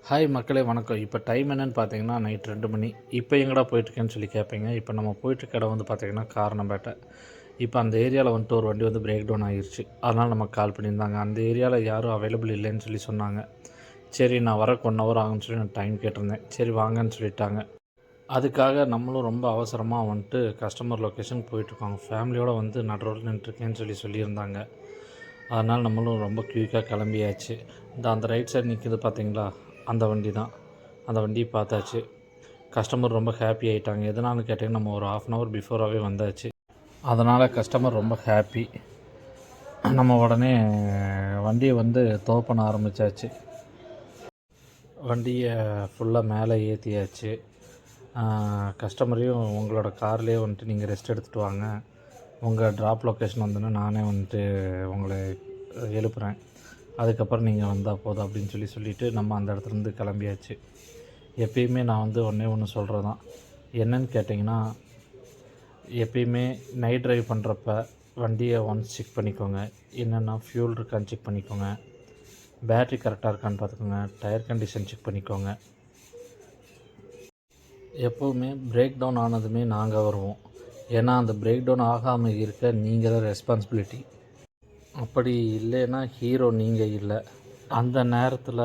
Hi மக்களே வணக்கம். இப்போ டைம் என்னென்னு பார்த்தீங்கன்னா நைட் 2 மணி. இப்போ எங்கடா போயிட்டுருக்கேன்னு சொல்லி கேட்பீங்க. இப்போ நம்ம போயிட்டுருக்க இடம் வந்து பார்த்தீங்கன்னா காரணம்பேட்டை. இப்போ அந்த ஏரியாவில் வந்துட்டு ஒரு வண்டி வந்து பிரேக் டவுன் ஆகிருச்சு. அதனால் நமக்கு கால் பண்ணியிருந்தாங்க. அந்த ஏரியாவில் யாரும் அவைலபிள் இல்லைன்னு சொல்லி சொன்னாங்க. சரி நான் வரக்கு 1 ஹவர் ஆகும்னு சொல்லி நான் டைம் கேட்டிருந்தேன். சரி வாங்கன்னு சொல்லிட்டாங்க. அதுக்காக நம்மளும் ரொம்ப அவசரமாக வந்துட்டு கஸ்டமர் லொக்கேஷனுக்கு போயிட்டுருக்கோம். ஃபேமிலியோடு வந்து நடு ரோட்டில் நின்றுருக்கேன்னு சொல்லியிருந்தாங்க. அதனால் நம்மளும் ரொம்ப குயிக்காக கிளம்பியாச்சு. அந்த ரைட் சைடு நிற்கிது பார்த்தீங்களா, அந்த வண்டி தான். அந்த வண்டியை பார்த்தாச்சு. கஸ்டமர் ரொம்ப ஹாப்பி ஆகிட்டாங்க. எதனால்னு கேட்டிங்கன்னா நம்ம ஒரு 1/2 ஹவர் பிஃபோராகவே வந்தாச்சு. அதனால் கஸ்டமர் ரொம்ப ஹாப்பி. நம்ம உடனே வண்டியை வந்து டோ பண்ண ஆரம்பித்தாச்சு. வண்டியை ஃபுல்லாக மேலே ஏற்றியாச்சு. கஸ்டமரையும் உங்களோட கார்லேயே வந்துட்டு நீங்கள் ரெஸ்ட் எடுத்துகிட்டு வாங்க, உங்கள் ட்ராப் லொக்கேஷன் வந்தோன்னே நானே வந்துட்டு உங்களை எழுப்புகிறேன், அதுக்கப்புறம் நீங்கள் வந்தால் போதும் அப்படின்னு சொல்லிவிட்டு நம்ம அந்த இடத்துலேருந்து கிளம்பியாச்சு. எப்பயுமே நான் வந்து ஒன்று சொல்கிறது தான், என்னன்னு கேட்டிங்கன்னா, எப்பயுமே நைட் ட்ரைவ் பண்ணுறப்ப வண்டியை ஒன்ஸ் செக் பண்ணிக்கோங்க. என்னென்னா ஃப்யூல் இருக்கான்னு செக் பண்ணிக்கோங்க, பேட்ரி கரெக்டாக இருக்கான்னு பார்த்துக்கோங்க, டயர் கண்டிஷன் செக் பண்ணிக்கோங்க. எப்போவுமே பிரேக் டவுன் ஆனதுமே நாங்கள் வருவோம். ஏன்னா அந்த பிரேக் டவுன் ஆகாமல் இருக்க நீங்கள் தான் ரெஸ்பான்சிபிலிட்டி. அப்படி இல்லைன்னா ஹீரோ நீங்கள் இல்லை. அந்த நேரத்தில்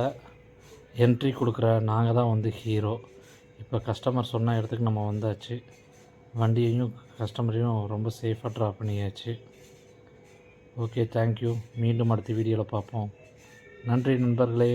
என்ட்ரி கொடுக்குற நாங்கள் தான் வந்து ஹீரோ. இப்போ கஸ்டமர் சொன்ன இடத்துக்கு நம்ம வந்தாச்சு. வண்டியையும் கஸ்டமரையும் ரொம்ப சேஃபாக ட்ராப் பண்ணியாச்சு. Okay, thank you. மீண்டும் அடுத்த வீடியோவில் பார்ப்போம். நன்றி நண்பர்களே.